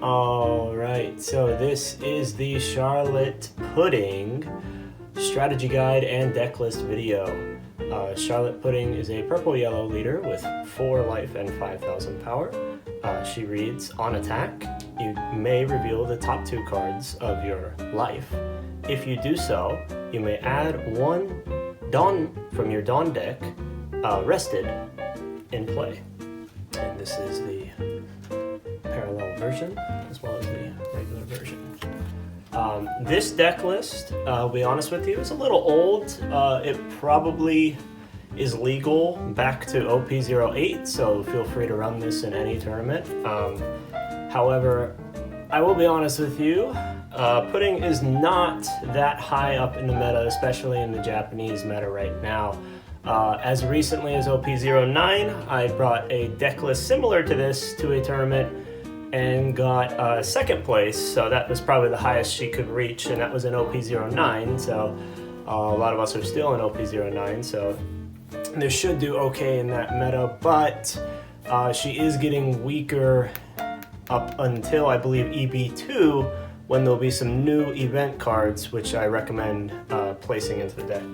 Alright, so this is the Charlotte Pudding strategy guide and deck list video. Charlotte Pudding is a purple-yellow leader with 4 life and 5,000 power. She reads, on attack, you may reveal the top 2 cards of your life. If you do so, you may add 1 Dawn from your Dawn deck, rested, in play. And this is the parallel version, as well as the regular version. This deck list, I'll be honest with you, is a little old. It probably is legal back to OP08, so feel free to run this in any tournament. However, I will be honest with you, Pudding is not that high up in the meta, especially in the Japanese meta right now. As recently as OP09, I brought a deck list similar to this to a tournament and got second place, so that was probably the highest she could reach, and that was in OP09, so a lot of us are still in OP09, so they should do okay in that meta, but she is getting weaker up until, I believe, EB2, when there'll be some new event cards, which I recommend placing into the deck.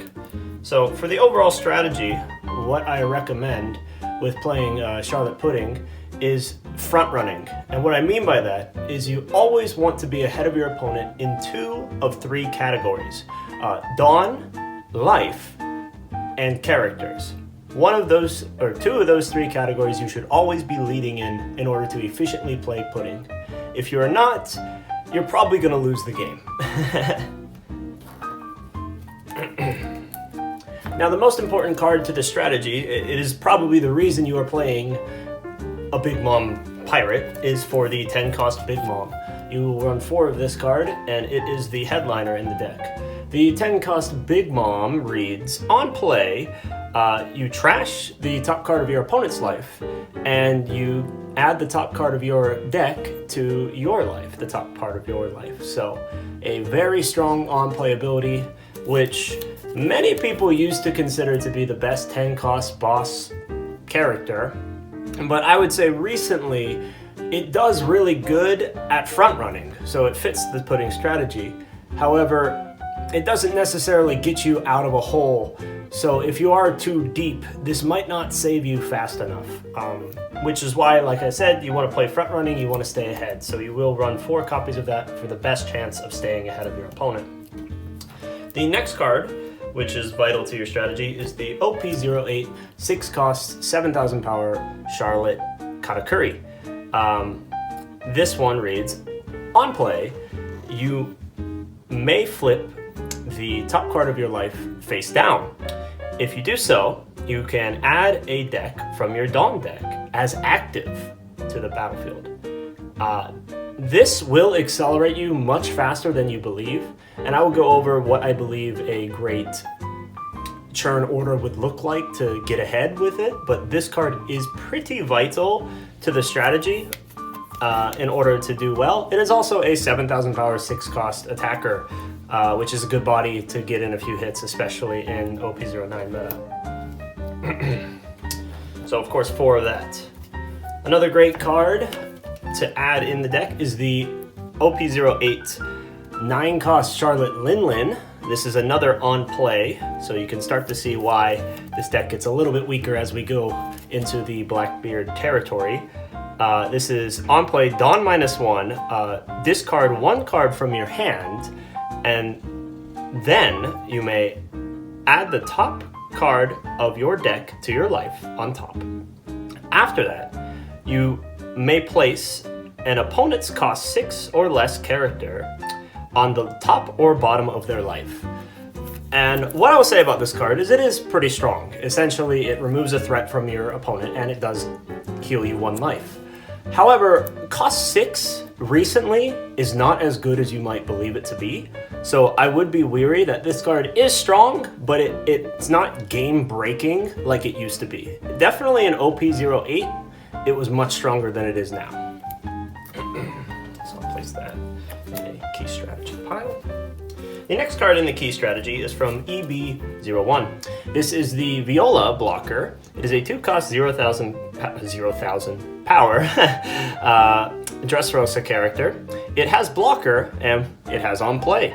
So for the overall strategy, what I recommend with playing Charlotte Pudding is front running. And what I mean by that is you always want to be ahead of your opponent in 2 of 3 categories. Dawn, life, and characters. 1 of those, or 2 of those 3 categories you should always be leading in order to efficiently play Pudding. If you are not, you're probably going to lose the game. Now, the most important card to the strategy, it is probably the reason you are playing a Big Mom Pirate, is for the 10 cost Big Mom. You will run 4 of this card, and it is the headliner in the deck. The 10 cost Big Mom reads, on play, you trash the top card of your opponent's life, and you add the top card of your deck to your life, the top part of your life. So, a very strong on-play ability, which many people used to consider to be the best 10 cost boss character. But I would say recently, it does really good at front running, so it fits the Pudding strategy. However, it doesn't necessarily get you out of a hole, so if you are too deep, this might not save you fast enough. Which is why, like I said, you want to play front running, you want to stay ahead, so you will run 4 copies of that for the best chance of staying ahead of your opponent. The next card, which is vital to your strategy, is the OP08 6 cost 7,000 power Charlotte Katakuri. This one reads, on play, you may flip the top card of your life face down. If you do so, you can add a deck from your Dawn deck as active to the battlefield. This will accelerate you much faster than you believe, and I will go over what I believe a great churn order would look like to get ahead with it, but this card is pretty vital to the strategy in order to do well. It is also a 7,000 power 6 cost attacker, which is a good body to get in a few hits, especially in OP09 meta. So of course 4 of that. Another great card to add in the deck is the OP08 9 cost Charlotte Lin. This is another on play, so you can start to see why this deck gets a little bit weaker as we go into the Blackbeard territory. This is on play, Dawn -1, discard 1 card from your hand, and then you may add the top card of your deck to your life on top. After that, you may place an opponent's cost 6 or less character on the top or bottom of their life. And what I will say about this card is it is pretty strong. Essentially, it removes a threat from your opponent, and it does heal you 1 life. However, cost 6 recently is not as good as you might believe it to be, so I would be weary that this card is strong, but it's not game-breaking like it used to be. Definitely in OP08, it was much stronger than it is now. So I'll place that in a key strategy pile. The next card in the key strategy is from EB01. This is the Viola blocker. It is a 2 cost 0,000 power Dressrosa character. It has blocker and it has on play.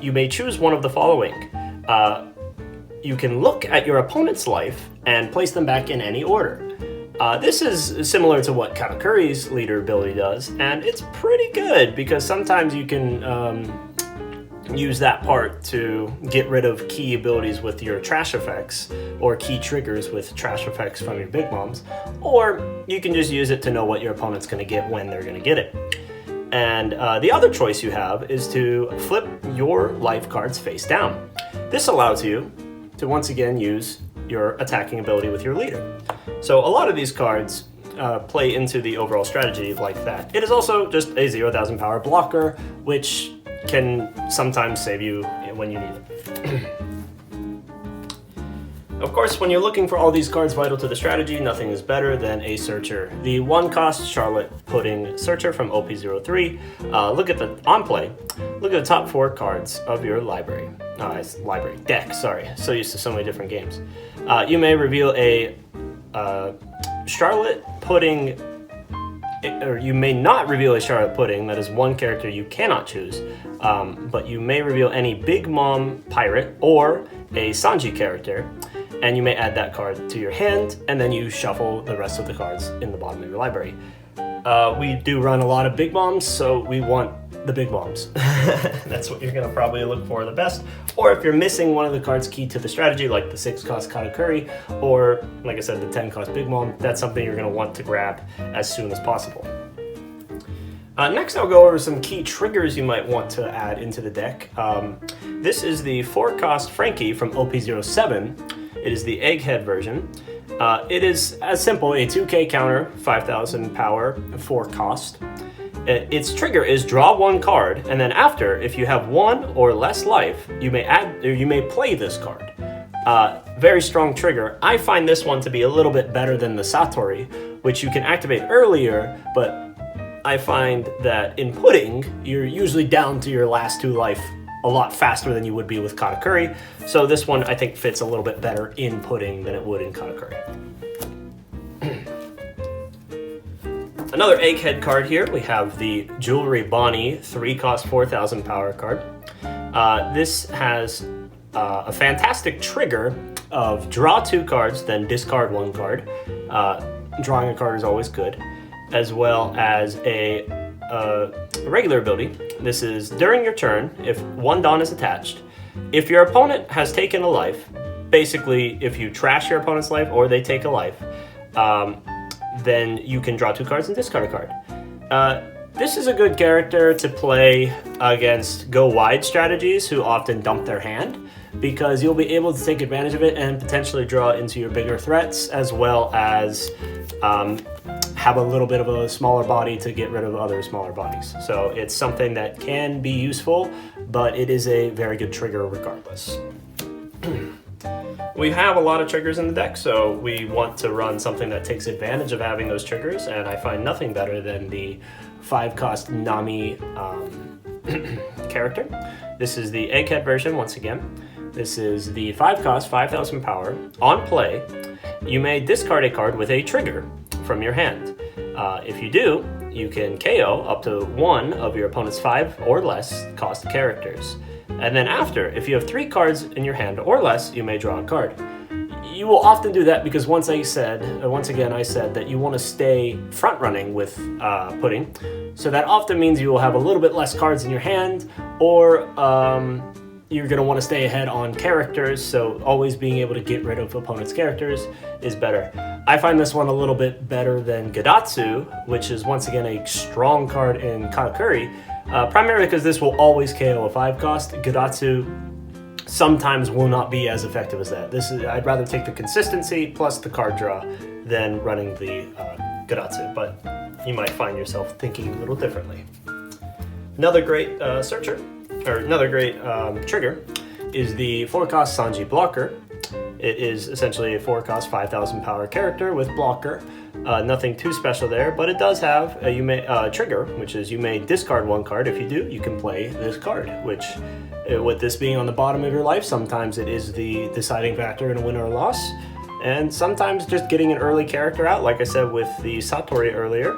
You may choose one of the following. You can look at your opponent's life and place them back in any order. This is similar to what Katakuri's leader ability does, and it's pretty good because sometimes you can use that part to get rid of key abilities with your trash effects or key triggers with trash effects from your big moms, or you can just use it to know what your opponent's going to get when they're going to get it. And the other choice you have is to flip your life cards face down. This allows you to once again use your attacking ability with your leader. So a lot of these cards play into the overall strategy like that. It is also just a 0,000 power blocker, which can sometimes save you when you need it. Of course, when you're looking for all these cards vital to the strategy, nothing is better than a searcher. The 1-cost Charlotte Pudding Searcher from OP03. Look at the on play. Look at the top 4 cards of your library. Deck, sorry. So used to so many different games. You may reveal a Charlotte Pudding, or you may not reveal a Charlotte Pudding. That is one character you cannot choose. But you may reveal any Big Mom Pirate or a Sanji character, and you may add that card to your hand, and then you shuffle the rest of the cards in the bottom of your library. We do run a lot of Big Moms, so we want the Big Moms. That's what you're going to probably look for the best. Or if you're missing one of the cards key to the strategy, like the 6-cost Katakuri, or like I said, the 10-cost Big Mom, that's something you're going to want to grab as soon as possible. Next, I'll go over some key triggers you might want to add into the deck. This is the 4-cost Frankie from OP07. It is the Egghead version. It is as simple, a 2k counter, 5,000 power, 4-cost. Its trigger is draw 1 card, and then after, if you have 1 or less life, you may add, or you may play this card. Very strong trigger. I find this one to be a little bit better than the Satori, which you can activate earlier, but I find that in Pudding, you're usually down to your last 2 life a lot faster than you would be with Katakuri, so this one I think fits a little bit better in Pudding than it would in Katakuri. Another Egghead card here, we have the Jewelry Bonnie 3-cost 4,000 power card. This has a fantastic trigger of draw 2 cards, then discard 1 card. Drawing a card is always good, as well as a regular ability. This is during your turn, if 1 Dawn is attached, if your opponent has taken a life, basically if you trash your opponent's life or they take a life, then you can draw 2 cards and discard a card. This is a good character to play against go wide strategies who often dump their hand, because you'll be able to take advantage of it and potentially draw into your bigger threats, as well as have a little bit of a smaller body to get rid of other smaller bodies. So it's something that can be useful, but it is a very good trigger regardless. We have a lot of triggers in the deck, so we want to run something that takes advantage of having those triggers, and I find nothing better than the 5-cost Nami character. This is the Egghead version once again. This is the 5-cost 5,000 power. On play, you may discard a card with a trigger from your hand. If you do, you can KO up to 1 of your opponent's 5 or less cost characters. And then after, if you have 3 cards in your hand or less, you may draw a card. You will often do that because once again I said that you want to stay front running with Pudding. So that often means you will have a little bit less cards in your hand, or you're going to want to stay ahead on characters, so always being able to get rid of opponent's characters is better. I find this one a little bit better than Gadatsu, which is once again a strong card in Katakuri, primarily because this will always KO a 5-cost. Gadatsu sometimes will not be as effective as that. I'd rather take the consistency plus the card draw than running the Gadatsu, but you might find yourself thinking a little differently. Another great trigger is the 4-cost Sanji blocker. It is essentially a 4-cost 5,000 power character with blocker. Nothing too special there, but it does have a trigger, which is you may discard 1 card. If you do, you can play this card, which, with this being on the bottom of your life, sometimes it is the deciding factor in a win or a loss. And sometimes just getting an early character out, like I said with the Satori earlier,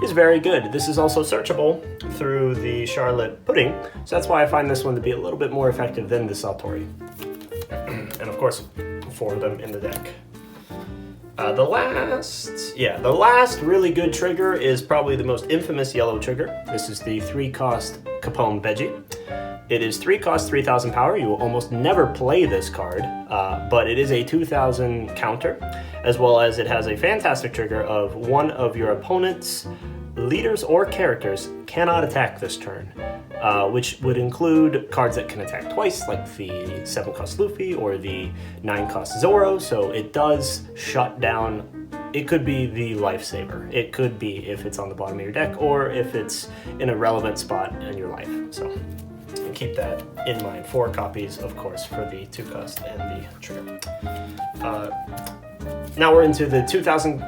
is very good. This is also searchable through the Charlotte Pudding, so that's why I find this one to be a little bit more effective than the Satori. And of course, 4 of them in the deck. The last really good trigger is probably the most infamous yellow trigger. This is the 3-cost Capone Veggie. It is 3 cost, 3,000 power. You will almost never play this card, but it is a 2,000 counter, as well as it has a fantastic trigger of one of your opponent's leaders or characters cannot attack this turn, which would include cards that can attack twice, like the 7-cost Luffy or the 9-cost Zoro, so it does shut down. It could be the lifesaver. It could be if it's on the bottom of your deck, or if it's in a relevant spot in your life, so keep that in mind. 4 copies, of course, for the 2-cost and the trigger. Now we're into the 2,000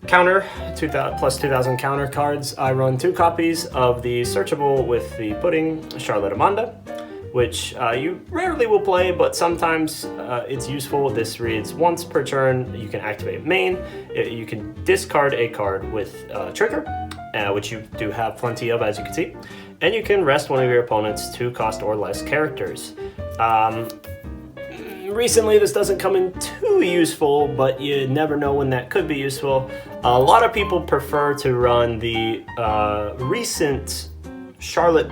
counter, 2,000 plus 2,000 counter cards. I run 2 copies of the searchable with the Pudding Charlotte Amanda, which you rarely will play, but sometimes it's useful. This reads: once per turn, you can activate main. You can discard a card with trigger, which you do have plenty of, as you can see. And you can rest one of your opponent's 2-cost or less characters. Recently, this doesn't come in too useful, but you never know when that could be useful. A lot of people prefer to run the recent Charlotte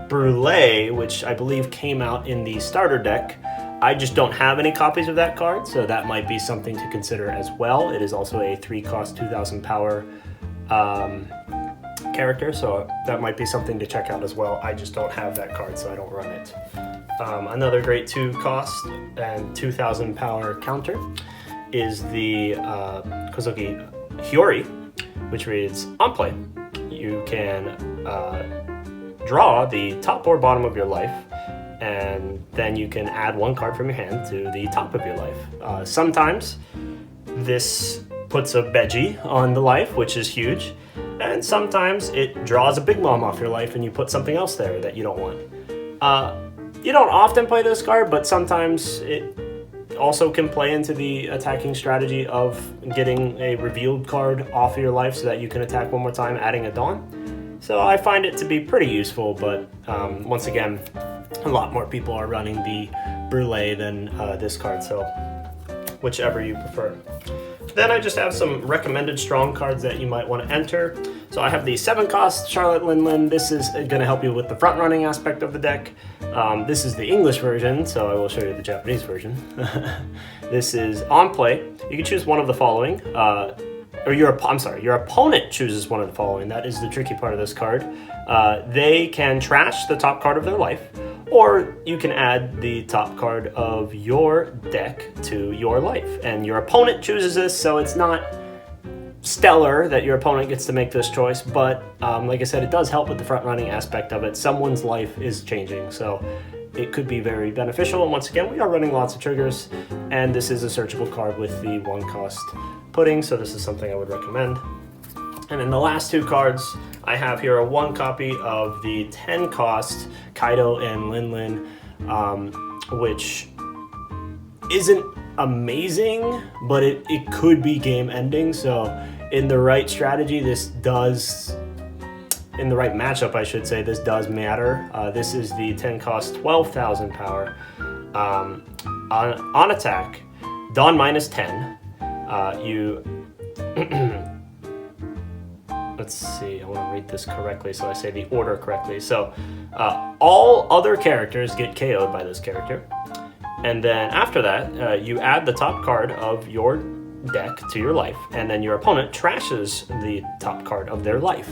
Brûlée, which I believe came out in the starter deck. I just don't have any copies of that card, so that might be something to consider as well. It is also a 3-cost, 2,000 power character, so that might be something to check out as well. I just don't have that card, so I don't run it. Another great 2-cost and 2,000 power counter is the Kozuki Hiyori, which reads: on play, you can draw the top or bottom of your life, and then you can add 1 card from your hand to the top of your life. Sometimes this puts a Veggie on the life, which is huge, and sometimes it draws a Big Mom off your life and you put something else there that you don't want. You don't often play this card, but sometimes it also can play into the attacking strategy of getting a revealed card off of your life so that you can attack one more time, adding a Dawn. So I find it to be pretty useful, but once again, a lot more people are running the Brûlée than this card, so whichever you prefer. Then I just have some recommended strong cards that you might want to enter. So I have the 7-cost Charlotte Lin. This is going to help you with the front running aspect of the deck. This is the English version, so I will show you the Japanese version. This is on play. You can choose one of the following. Your opponent chooses one of the following. That is the tricky part of this card. They can trash the top card of their life, or you can add the top card of your deck to your life. And your opponent chooses this, so it's not stellar that your opponent gets to make this choice, but like I said, it does help with the front running aspect of it. Someone's life is changing, so it could be very beneficial. And once again, we are running lots of triggers, and this is a searchable card with the 1-cost Pudding, so this is something I would recommend. And then the last 2 cards I have here are 1 copy of the 10-cost Kaido and Lin, which isn't amazing, but it could be game ending. So in the right strategy, in the right matchup, I should say, this does matter. This is the 10-cost 12,000 power. On attack, Dawn -10. Let's see, I want to read this correctly so I say the order correctly. So all other characters get KO'd by this character. And then after that, you add the top card of your deck to your life, and then your opponent trashes the top card of their life,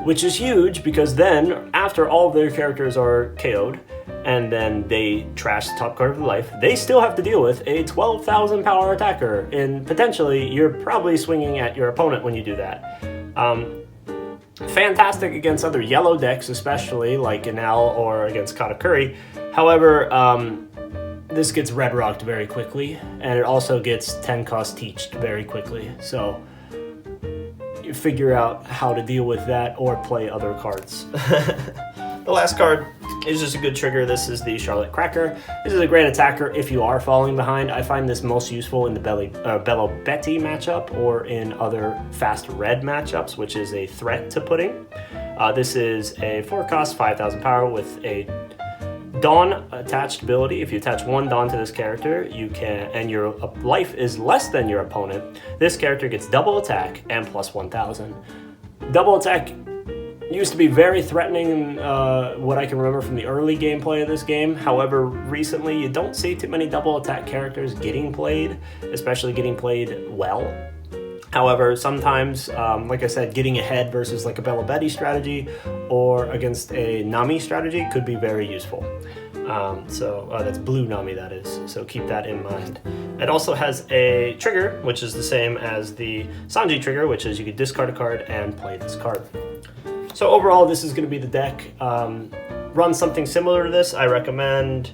which is huge because then after all of their characters are KO'd, and then they trash the top card of the life, they still have to deal with a 12,000 power attacker, and potentially you're probably swinging at your opponent when you do that. Fantastic against other yellow decks, especially like Enel or against Katakuri. However, this gets red rocked very quickly, and it also gets 10-cost teached very quickly. So you figure out how to deal with that or play other cards. The last card It's just a good trigger. This is the Charlotte Cracker. This is a great attacker if you are falling behind. I find this most useful in the Bello Betty matchup or in other fast red matchups, which is a threat to putting. This is a 4-cost, 5,000 power with a Dawn attached ability. If you attach 1 Dawn to this character, you can, and your life is less than your opponent, this character gets double attack and plus 1,000. Double attack used to be very threatening, what I can remember from the early gameplay of this game. However, recently you don't see too many double attack characters getting played, especially getting played well. However, sometimes, like I said, getting ahead versus like a Bello Betty strategy or against a Nami strategy could be very useful. That's blue Nami, that is, so keep that in mind. It also has a trigger, which is the same as the Sanji trigger, which is you could discard a card and play this card. So overall, this is going to be the deck. Run something similar to this. I recommend.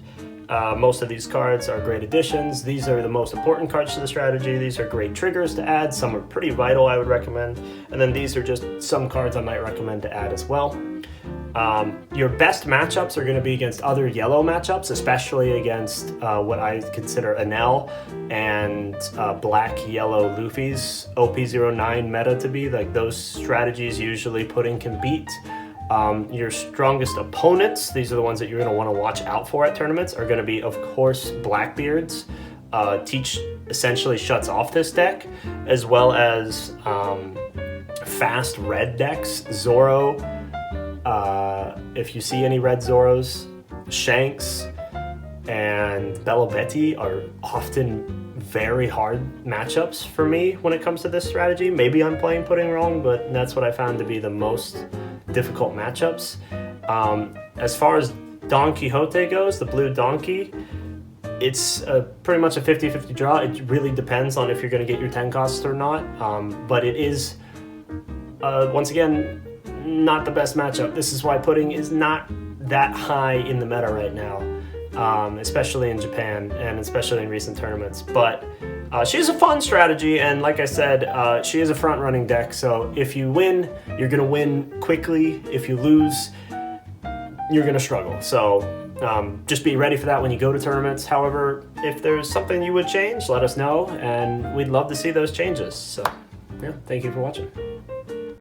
Most of these cards are great additions. These are the most important cards to the strategy. These are great triggers to add. Some are pretty vital, I would recommend. And then these are just some cards I might recommend to add as well. Your best matchups are going to be against other yellow matchups, especially against what I consider Enel and black-yellow Luffy's OP09 meta to be. Like, those strategies usually pudding can beat. Your strongest opponents, these are the ones that you're going to want to watch out for at tournaments, are going to be, of course, Blackbeards. Teach essentially shuts off this deck, as well as fast red decks. Zoro, if you see any red Zoros, Shanks, and Bello Betty are often very hard matchups for me when it comes to this strategy. Maybe I'm playing pudding wrong, but that's what I found to be the most difficult matchups. As far as Don Quixote goes, the blue donkey, it's pretty much a 50-50 draw. It really depends on if you're going to get your 10 costs or not, but it is, once again, not the best matchup. This is why pudding is not that high in the meta right now, especially in Japan and especially in recent tournaments. But she's a fun strategy, and like I said, she is a front-running deck, so if you win, you're going to win quickly. If you lose, you're going to struggle. So just be ready for that when you go to tournaments. However, if there's something you would change, let us know, and we'd love to see those changes. So yeah, thank you for watching.